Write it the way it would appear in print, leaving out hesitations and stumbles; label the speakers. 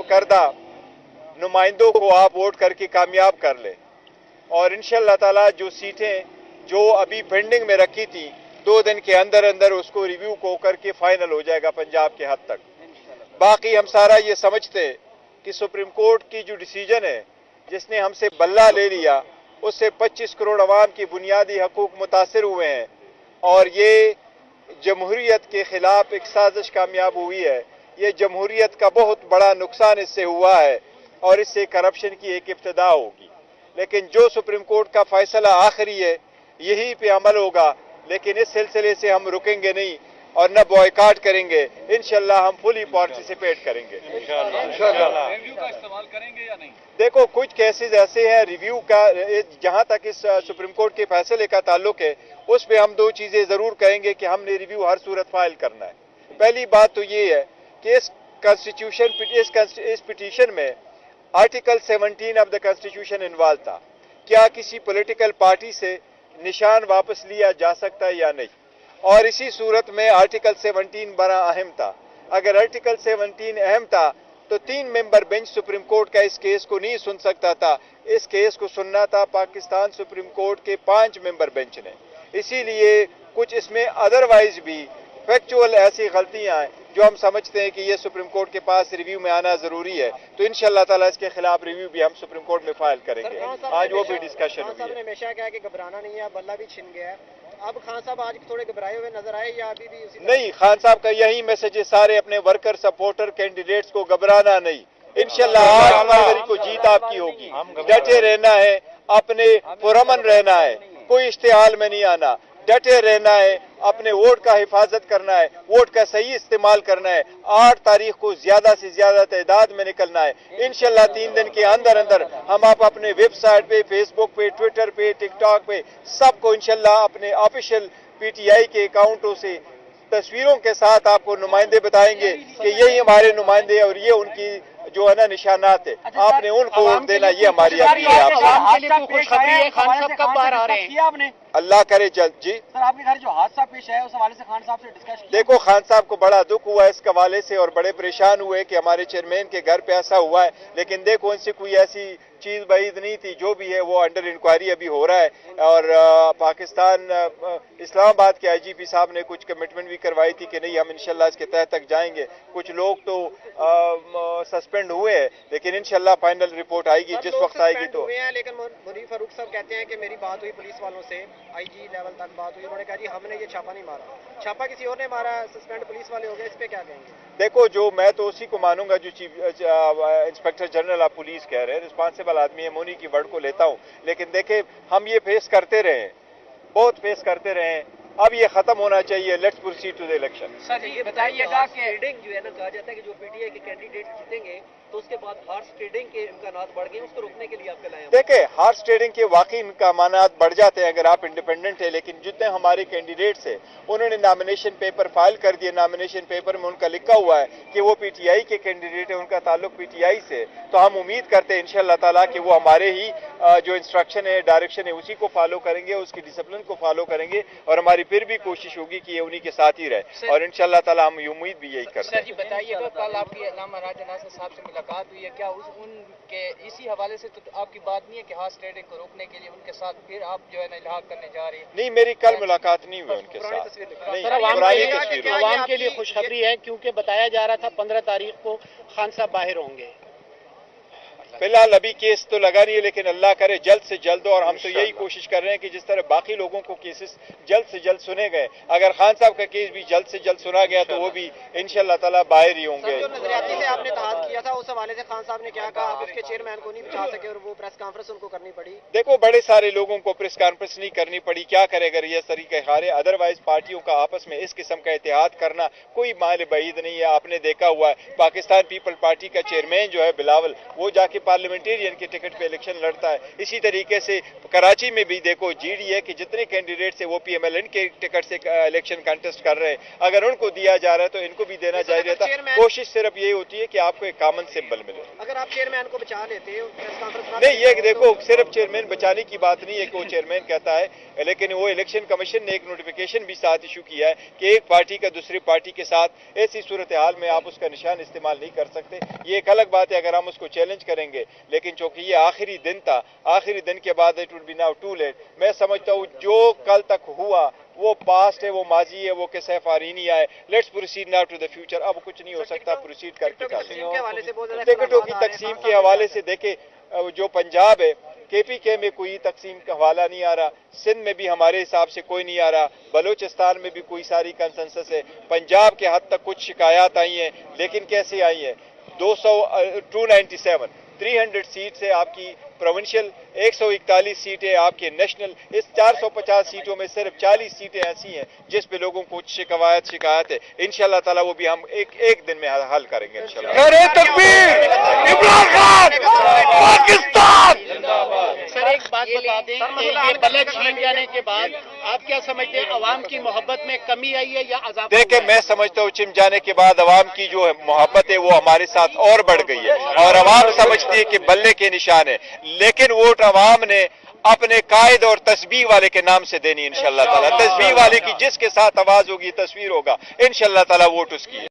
Speaker 1: करदा नुमाइंदों को आप वोट करके कामयाब कर ले और इंशाअल्लाह ताला जो सीटें जो अभी पेंडिंग में रखी थी 2 दिन के अंदर अंदर उसको रिव्यू को करके फाइनल हो जाएगा पंजाब के हद तक। बाकी हम सारा ये समझते कि सुप्रीम कोर्ट की जो डिसीजन है जिसने हमसे बल्ला ले लिया उससे 25 करोड़ अवाम की बुनियादी हकूक मुतासर हुए हैं और ये जमहूरियत के खिलाफ एक साजिश कामयाब हुई है। ये जमहूरियत का बहुत बड़ा नुकसान इससे हुआ है और इससे करप्शन की एक इब्तिदा होगी। लेकिन जो सुप्रीम कोर्ट का फैसला आखिरी है यही पे अमल होगा, लेकिन इस सिलसिले से हम रुकेंगे नहीं और न बॉयकाट करेंगे। इंशाल्लाह हम फुली पार्टिसिपेट करेंगे। इंशाल्लाह
Speaker 2: रिव्यू का इस्तेमाल करेंगे या नहीं?
Speaker 1: देखो कुछ केसेस ऐसे हैं रिव्यू का, जहां तक इस सुप्रीम कोर्ट के फैसले का ताल्लुक है उस पे हम 2 चीजें जरूर कहेंगे कि हमने रिव्यू हर सूरत फाइल करना है। पहली बात तो ये है कि इस पिटीशन में article 17 of the constitution involve था। क्या किसी पॉलिटिकल पार्टी से निशान वापस लिया जा सकता है या नहीं, और इसी सूरत में आर्टिकल 17 बड़ा अहम था। अगर आर्टिकल 17 अहम था तो 3 मेंबर बेंच सुप्रीम कोर्ट का इस केस को नहीं सुन सकता था। इस केस को सुनना था पाकिस्तान सुप्रीम कोर्ट के 5 मेंबर बेंच ने। इसीलिए कुछ इसमें अदरवाइज भी फैक्चुअल ऐसी गलतियां हैं जो हम समझते हैं कि ये सुप्रीम कोर्ट के पास रिव्यू में आना जरूरी है, तो इंशाअल्लाह ताला इसके खिलाफ रिव्यू भी हम सुप्रीम कोर्ट में फाइल करेंगे। आज वो भी डिस्कशन हुई है।
Speaker 3: खान साहब ने हमेशा कहा कि घबराना नहीं है, बल्ला भी छिन गया है। अब खान साहब आज थोड़े घबराए हुए नजर आए या अभी भी उसी
Speaker 1: नहीं, खान साहब का यही मैसेज है सारे अपने वर्कर सपोर्टर कैंडिडेट्स को, घबराना नहीं। इंशाअल्लाह आज फरवरी को जीत आपकी होगी। डटे रहना है, अपने पुरअमन रहना है, कोई इश्तिहाल में नहीं आना, डटे रहना है, अपने वोट का हिफाजत करना है, वोट का सही इस्तेमाल करना है। 8 तारीख को ज्यादा से ज्यादा तादाद में निकलना है। इंशाल्लाह 3 दिन के अंदर अंदर हम आप अपने वेबसाइट पे, फेसबुक पे, ट्विटर पे, टिकटॉक पे सबको इंशाल्लाह अपने ऑफिशियल पीटीआई के अकाउंटों से तस्वीरों के साथ आपको नुमाइंदे बताएंगे कि यही हमारे नुमाइंदे और ये उनकी जो है ना निशानात है। आपने उनको वोट देना, ये हमारी अपील है आपसे।
Speaker 3: खान साहब कब बाहर आ रहे हैं?
Speaker 1: अल्लाह करे जल्द। जी
Speaker 3: सर, आपके घर जो हादसा पेश है उस हवाले से खान साहब से डिस्कस किया?
Speaker 1: देखो खान साहब को बड़ा दुख हुआ इस हवाले से और बड़े परेशान हुए कि हमारे चेयरमैन के घर पे ऐसा हुआ है, लेकिन देखो इनसे कोई ऐसी चीज बईद नहीं थी। जो भी है वो अंडर इंक्वायरी अभी हो रहा है और पाकिस्तान इस्लामाबाद के आईजीपी साहब ने कुछ कमिटमेंट भी करवाई थी कि नहीं हम इंशाल्लाह इसके तह तक जाएंगे। कुछ लोग तो सस्पेंड हुए हैं, लेकिन इंशाल्लाह फाइनल रिपोर्ट आएगी जिस वक्त आएगी तो।
Speaker 3: लेकिन मुनीर फारूक साहब कहते हैं कि मेरी बात हुई पुलिस वालों से, आईजी लेवल तक बात हुई, उन्होंने कहा जी हमने ये छापा नहीं मारा, छापा किसी और ने मारा, सस्पेंड पुलिस वाले हो गए। इस पे क्या कहेंगे?
Speaker 1: देखो जो मैं तो उसी को मानूंगा जो chief inspector general of police कह रहे हैं, रिस्पॉन्सिबल आदमी है, मोनी की वर्ड को लेता हूं। लेकिन देखे हम ये फेस करते रहे, बहुत फेस करते रहे, अब ये खत्म होना चाहिए। Let's proceed to the election.
Speaker 3: Sir ये बताइएगा कि ट्रेडिंग जो है ना, कहा जाता है कि जो पीटीआई के कैंडिडेट जीतेंगे तो उसके बाद हॉर्स ट्रेडिंग के इम्कानात बढ़ गए, उसको रोकने के लिए आप लाए?
Speaker 1: देखे हॉर्स ट्रेडिंग के वाकई इम्कानात बढ़ जाते हैं अगर आप इंडिपेंडेंट है, लेकिन जितने हमारे कैंडिडेट्स हैं उन्होंने नॉमिनेशन पेपर फाइल कर दिए, नॉमिनेशन पेपर में उनका लिखा हुआ है कि वो पीटीआई के कैंडिडेट है, उनका ताल्लुक पीटीआई से। तो हम उम्मीद करते हैं इंशाअल्लाह ताला कि वो हमारे ही जो इंस्ट्रक्शन है, डायरेक्शन है, उसी को फॉलो करेंगे, उसकी डिसिप्लिन को फॉलो करेंगे और हमारी फिर भी कोशिश होगी कि ये उन्हीं के साथ ही रहे और इंशाअल्लाह ताला हम उम्मीद भी यही करते हैं।
Speaker 3: सर जी बताइएगा, कल आपकी अल्लामा राजा नासिर साहब से मुलाकात हुई है, क्या उनके इसी हवाले से तो आपकी बात नहीं है कि हॉर्स ट्रेडिंग को रोकने के लिए उनके साथ फिर आप जो है ना इलाहा करने जा रही है?
Speaker 1: नहीं, मेरी कल मुलाकात नहीं हुई उनके साथ। नहीं,
Speaker 4: आवाम के लिए खुशखबरी है क्योंकि बताया जा रहा था 15 तारीख को खान साहब बाहर होंगे।
Speaker 1: फिलहाल अभी केस तो लगा नहीं है, लेकिन अल्लाह करे जल्द से जल्द, और हम तो यही कोशिश कर रहे हैं कि जिस तरह बाकी लोगों को केसेस जल्द से जल्द सुने गए, अगर खान साहब का केस भी जल्द से जल्द सुना गया तो वो भी इंशाअल्लाह ताला बाहर ही होंगे।
Speaker 3: जो नजरियाती से आपने तहत किया था उस हवाले से खान साहब ने क्या कहा? आप उसके चेयरमैन को नहीं बचा सके और वो प्रेस कॉन्फ्रेंस उनको करनी पड़ी।
Speaker 1: देखो बड़े सारे लोगों को प्रेस कॉन्फ्रेंस नहीं करनी पड़ी, क्या करे अगर ये तरीके हारे। अदरवाइज पार्टियों का आपस में इस किस्म का इत्तेहाद करना कोई माल बईद नहीं है। आपने देखा हुआ है पाकिस्तान पीपल पार्टी का चेयरमैन जो है बिलावल, वो जाके पार्लियामेंटेरियन के टिकट पे इलेक्शन लड़ता है। इसी तरीके से कराची में भी देखो जीडीए के जितने कैंडिडेट्स है वो पीएमएलएन के टिकट से इलेक्शन कंटेस्ट कर रहे हैं। अगर उनको दिया जा रहा है तो इनको भी देना चाहिए था। कोशिश सिर्फ यही होती है कि आपको एक कॉमन सिंबल मिले।
Speaker 5: अगर आप चेयरमैन को बचा लेते प्रेस कॉन्फ्रेंस
Speaker 1: नहीं, ये देखो सिर्फ चेयरमैन बचाने की बात नहीं है कि वो चेयरमैन कहता है, लेकिन वो इलेक्शन कमीशन ने एक नोटिफिकेशन भी साथ इशू किया है कि एक पार्टी का दूसरी पार्टी के साथ ऐसी सूरत हाल में आप उसका निशान इस्तेमाल नहीं कर सकते। ये एक अलग बात है अगर हम उसको चैलेंज करेंगे, लेकिन चूंकि ये आखिरी दिन था, आखिरी दिन के बाद it would be now too late. मैं समझता हूँ जो कल तक हुआ वो पास्ट है, वो माजी है, वो किसे फारीनी आए। Let's proceed now to the future. अब कुछ नहीं हो सकता, प्रोसीड करके टिकटों की तकसीम के हवाले से देखे, जो पंजाब है केपीके में कोई तकसीम का हवाला नहीं आ रहा, सिंध में भी हमारे हिसाब से कोई नहीं आ रहा, बलूचिस्तान में भी कोई सारी कंसेंसस है, पंजाब के हद तक कुछ शिकायत आई हैं, लेकिन कैसे आई हैं? 297 300 सीट से आपकी प्रोविंशियल, 141 सीटें आपके नेशनल। इस 450 सीटों में सिर्फ 40 सीटें ऐसी हैं जिस पे लोगों को शिकायत है। इंशाल्लाह ताला वो भी हम एक दिन में हल करेंगे इंशाल्लाह।
Speaker 4: सर एक बात बता दें कि ये बल्ले छीन जाने के बाद आप क्या समझते हैं, अवाम की मोहब्बत में कमी आई है या अज़ाफ़ा?
Speaker 1: देखिए, मैं समझता हूँ छिन जाने के बाद अवाम की जो मोहब्बत है वो हमारे साथ और बढ़ गई है, और अवाम समझती है कि बल्ले के निशान है, लेकिन वोट अवाम ने अपने कायद और तस्बीह वाले के नाम से देनी इंशाल्लाह ताला। तस्बीह वाले की जिसके साथ आवाज होगी, तस्वीर होगा, इंशाल्लाह ताला वोट उसकी है।